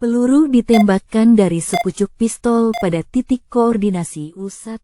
Peluru ditembakkan dari sepucuk pistol pada titik koordinasi U1,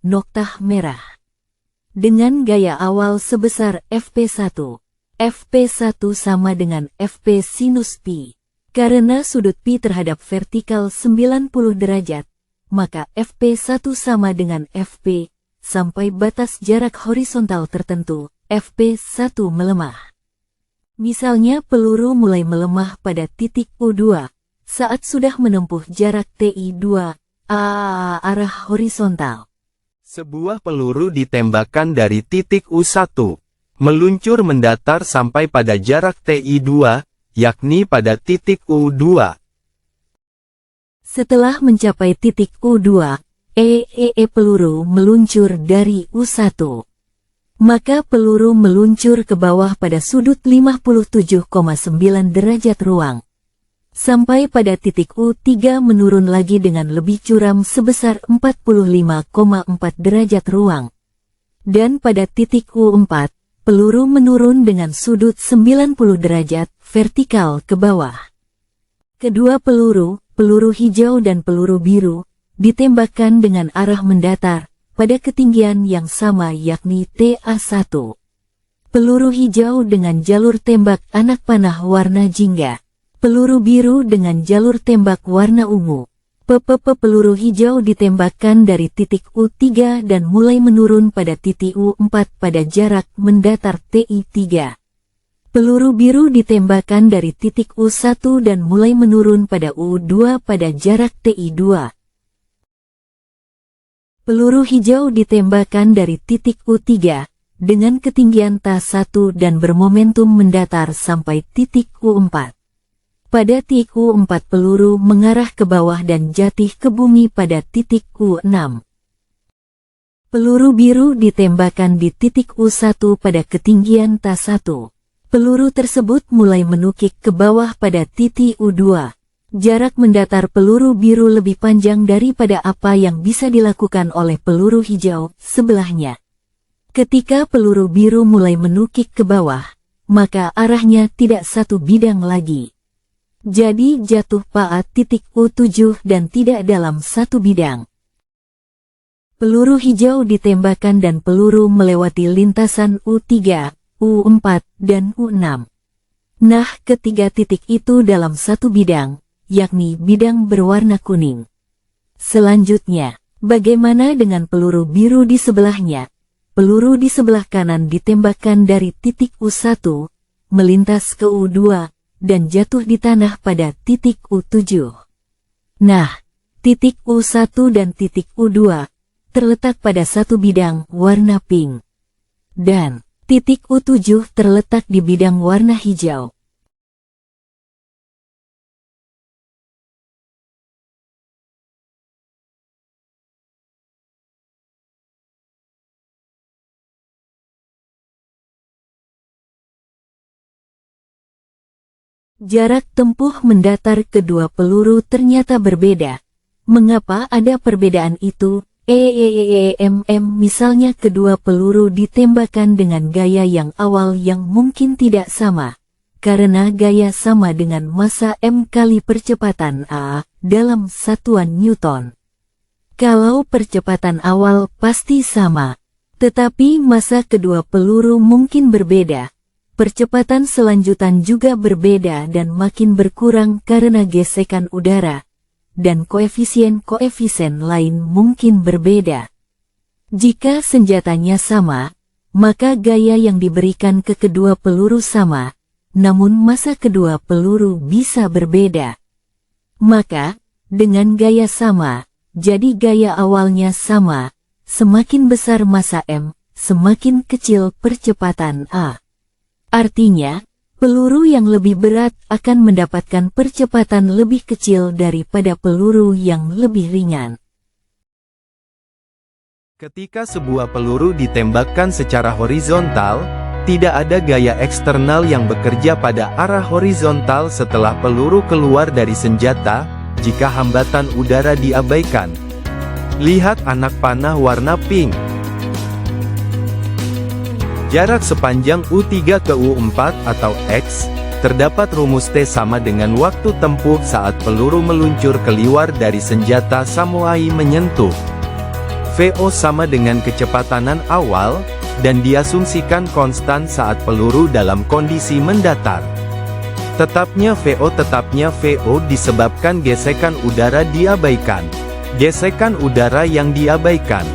noktah merah. Dengan gaya awal sebesar Fp1. Fp1 sama dengan Fp sinus Pi. Karena sudut Pi terhadap vertikal 90 derajat, maka Fp1 sama dengan Fp, sampai batas jarak horizontal tertentu, Fp1 melemah. Misalnya peluru mulai melemah pada titik U2, saat sudah menempuh jarak Ti2, arah horizontal. Sebuah peluru ditembakkan dari titik U1, meluncur mendatar sampai pada jarak Ti2, yakni pada titik U2. Setelah mencapai titik U2, peluru meluncur dari U1. Maka peluru meluncur ke bawah pada sudut 57,9 derajat ruang. Sampai pada titik U3 menurun lagi dengan lebih curam sebesar 45,4 derajat ruang. Dan pada titik U4, peluru menurun dengan sudut 90 derajat vertikal ke bawah. Kedua peluru, peluru hijau dan peluru biru, ditembakkan dengan arah mendatar, pada ketinggian yang sama yakni TA1. Peluru hijau dengan jalur tembak anak panah warna jingga. Peluru biru dengan jalur tembak warna ungu. Peluru hijau ditembakkan dari titik U3 dan mulai menurun pada titik U4 pada jarak mendatar Ti3. Peluru biru ditembakkan dari titik U1 dan mulai menurun pada U2 pada jarak Ti2. Peluru hijau ditembakkan dari titik U3 dengan ketinggian TA1 dan bermomentum mendatar sampai titik U4. Pada titik U4 peluru mengarah ke bawah dan jatuh ke bumi pada titik U6. Peluru biru ditembakkan di titik U1 pada ketinggian TA1. Peluru tersebut mulai menukik ke bawah pada titik U2. Jarak mendatar peluru biru lebih panjang daripada apa yang bisa dilakukan oleh peluru hijau sebelahnya. Ketika peluru biru mulai menukik ke bawah, maka arahnya tidak satu bidang lagi. Jadi jatuh pada titik U7 dan tidak dalam satu bidang. Peluru hijau ditembakkan dan peluru melewati lintasan U3, U4, dan U6. Nah, ketiga titik itu dalam satu bidang, yakni bidang berwarna kuning. Selanjutnya, bagaimana dengan peluru biru di sebelahnya? Peluru di sebelah kanan ditembakkan dari titik U1, melintas ke U2, dan jatuh di tanah pada titik U7. Nah, titik U1 dan titik U2 terletak pada satu bidang warna pink. Dan titik U7 terletak di bidang warna hijau. Jarak tempuh mendatar kedua peluru ternyata berbeda. Mengapa ada perbedaan itu? Misalnya kedua peluru ditembakkan dengan gaya yang awal yang mungkin tidak sama. Karena gaya sama dengan massa M kali percepatan A dalam satuan Newton. Kalau percepatan awal pasti sama, tetapi massa kedua peluru mungkin berbeda. Percepatan selanjutan juga berbeda dan makin berkurang karena gesekan udara, dan koefisien-koefisien lain mungkin berbeda. Jika senjatanya sama, maka gaya yang diberikan ke kedua peluru sama, namun massa kedua peluru bisa berbeda. Maka, dengan gaya sama, jadi gaya awalnya sama, semakin besar massa M, semakin kecil percepatan A. Artinya, peluru yang lebih berat akan mendapatkan percepatan lebih kecil daripada peluru yang lebih ringan. Ketika sebuah peluru ditembakkan secara horizontal, tidak ada gaya eksternal yang bekerja pada arah horizontal setelah peluru keluar dari senjata, jika hambatan udara diabaikan. Lihat anak panah warna pink. Jarak sepanjang U3 ke U4 atau X, terdapat rumus T sama dengan waktu tempuh saat peluru meluncur keluar dari senjata samurai menyentuh VO sama dengan kecepatannan awal, dan diasumsikan konstan saat peluru dalam kondisi mendatar. Tetapnya VO disebabkan gesekan udara diabaikan. Gesekan udara yang diabaikan.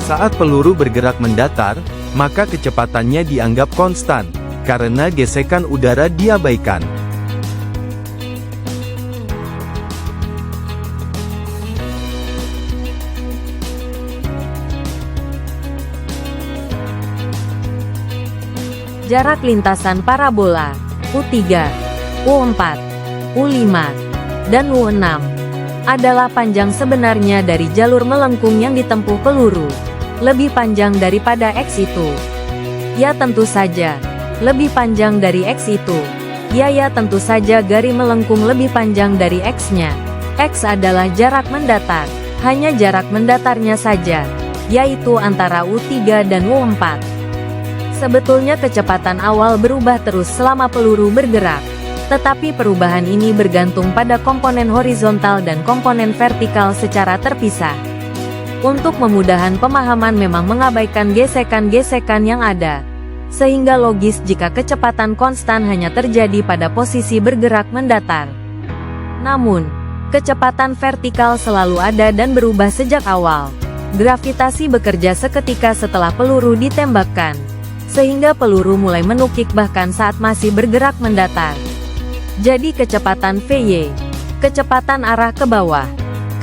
Saat peluru bergerak mendatar, maka kecepatannya dianggap konstan, karena gesekan udara diabaikan. Jarak lintasan parabola U3, U4, U5, dan U6 adalah panjang sebenarnya dari jalur melengkung yang ditempuh peluru. Lebih panjang daripada X itu. Ya tentu saja, lebih panjang dari X itu. Ya tentu saja garis melengkung lebih panjang dari X-nya. X adalah jarak mendatar, hanya jarak mendatarnya saja, yaitu antara U3 dan U4. Sebetulnya kecepatan awal berubah terus selama peluru bergerak, tetapi perubahan ini bergantung pada komponen horizontal dan komponen vertikal secara terpisah. Untuk memudahkan pemahaman memang mengabaikan gesekan-gesekan yang ada, sehingga logis jika kecepatan konstan hanya terjadi pada posisi bergerak mendatar. Namun, kecepatan vertikal selalu ada dan berubah sejak awal. Gravitasi bekerja seketika setelah peluru ditembakkan, sehingga peluru mulai menukik bahkan saat masih bergerak mendatar. Jadi kecepatan VY, kecepatan arah ke bawah,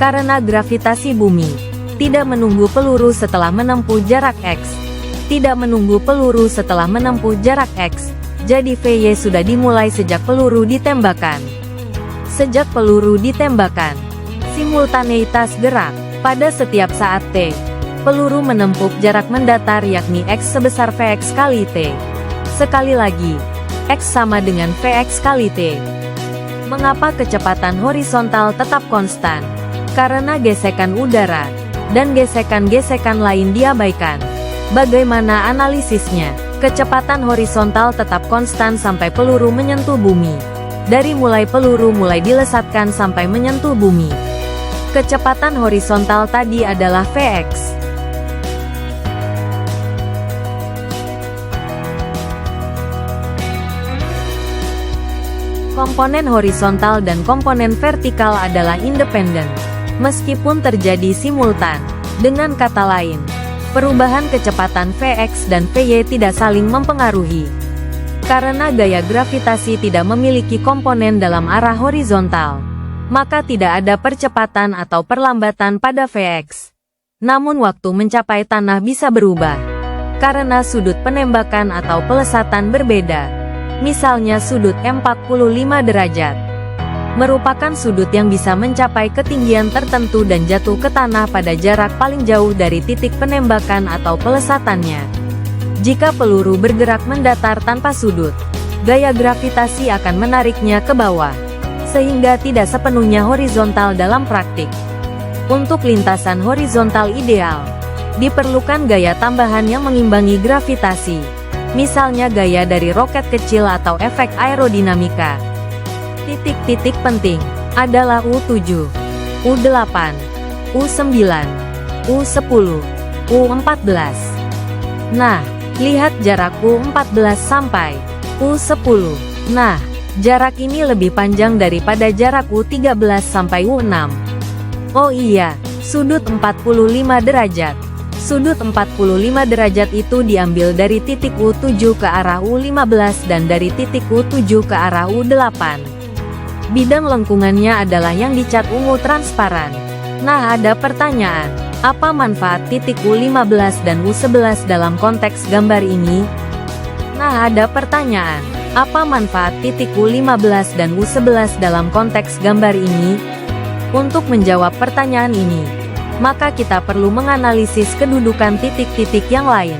karena gravitasi bumi, tidak menunggu peluru setelah menempuh jarak X, tidak menunggu peluru setelah menempuh jarak X, jadi VY sudah dimulai sejak peluru ditembakkan. Sejak peluru ditembakkan, simultaneitas gerak, pada setiap saat T. Peluru menempuh jarak mendatar yakni X sebesar Vx kali T. Sekali lagi, X sama dengan Vx kali T. Mengapa kecepatan horizontal tetap konstan? Karena gesekan udara, dan gesekan-gesekan lain diabaikan. Bagaimana analisisnya? Kecepatan horizontal tetap konstan sampai peluru menyentuh bumi. Dari mulai peluru mulai dilesatkan sampai menyentuh bumi. Kecepatan horizontal tadi adalah Vx. Komponen horizontal dan komponen vertikal adalah independen, meskipun terjadi simultan. Dengan kata lain, perubahan kecepatan Vx dan Vy tidak saling mempengaruhi. Karena gaya gravitasi tidak memiliki komponen dalam arah horizontal, maka tidak ada percepatan atau perlambatan pada Vx. Namun waktu mencapai tanah bisa berubah, karena sudut penembakan atau pelesatan berbeda. Misalnya sudut 45 derajat, merupakan sudut yang bisa mencapai ketinggian tertentu dan jatuh ke tanah pada jarak paling jauh dari titik penembakan atau pelesatannya. Jika peluru bergerak mendatar tanpa sudut, gaya gravitasi akan menariknya ke bawah, sehingga tidak sepenuhnya horizontal dalam praktik. Untuk lintasan horizontal ideal, diperlukan gaya tambahan yang mengimbangi gravitasi. Misalnya gaya dari roket kecil atau efek aerodinamika. Titik-titik penting adalah U7, U8, U9, U10, U14. Nah, lihat jarak U14 sampai U10. Nah, jarak ini lebih panjang daripada jarak U13 sampai U6. Oh iya, sudut 45 derajat. Sudut 45 derajat itu diambil dari titik U7 ke arah U15 dan dari titik U7 ke arah U8. Bidang lengkungannya adalah yang dicat ungu transparan. Nah, ada pertanyaan, apa manfaat titik U15 dan U11 dalam konteks gambar ini? Nah, ada pertanyaan, apa manfaat titik U15 dan U11 dalam konteks gambar ini? Untuk menjawab pertanyaan ini, maka kita perlu menganalisis kedudukan titik-titik yang lain.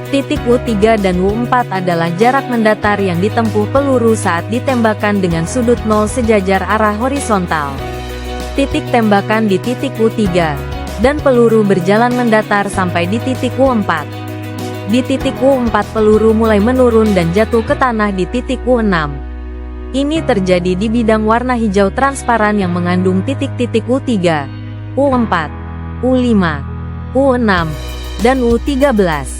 Titik U3 dan U4 adalah jarak mendatar yang ditempuh peluru saat ditembakkan dengan sudut 0 sejajar arah horizontal. Titik tembakan di titik U3, dan peluru berjalan mendatar sampai di titik U4. Di titik U4 peluru mulai menurun dan jatuh ke tanah di titik U6. Ini terjadi di bidang warna hijau transparan yang mengandung titik-titik U3, U4, U5, U6, dan U13.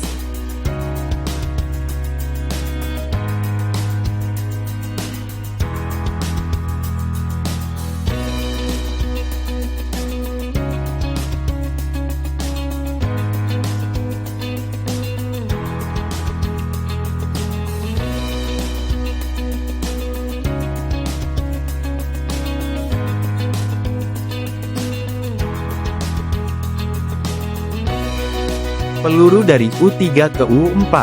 Peluru dari U3 ke U4.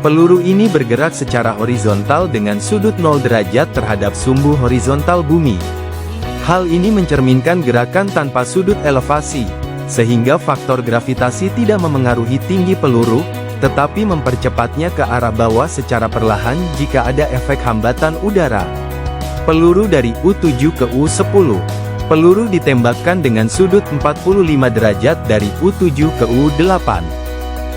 Peluru ini bergerak secara horizontal dengan sudut 0 derajat terhadap sumbu horizontal bumi. Hal ini mencerminkan gerakan tanpa sudut elevasi, sehingga faktor gravitasi tidak memengaruhi tinggi peluru, tetapi mempercepatnya ke arah bawah secara perlahan jika ada efek hambatan udara. Peluru dari U7 ke U10. Peluru ditembakkan dengan sudut 45 derajat dari U7 ke U8.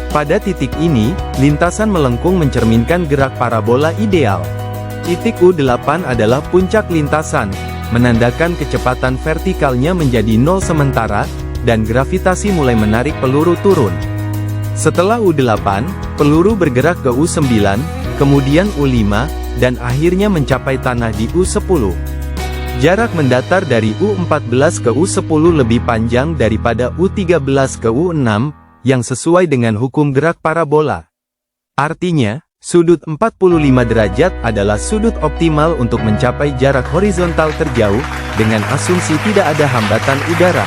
Pada titik ini, lintasan melengkung mencerminkan gerak parabola ideal. Titik U8 adalah puncak lintasan, menandakan kecepatan vertikalnya menjadi 0 sementara, dan gravitasi mulai menarik peluru turun. Setelah U8, peluru bergerak ke U9, kemudian U5, dan akhirnya mencapai tanah di U10. Jarak mendatar dari U14 ke U10 lebih panjang daripada U13 ke U6, yang sesuai dengan hukum gerak parabola. Artinya, sudut 45 derajat adalah sudut optimal untuk mencapai jarak horizontal terjauh, dengan asumsi tidak ada hambatan udara.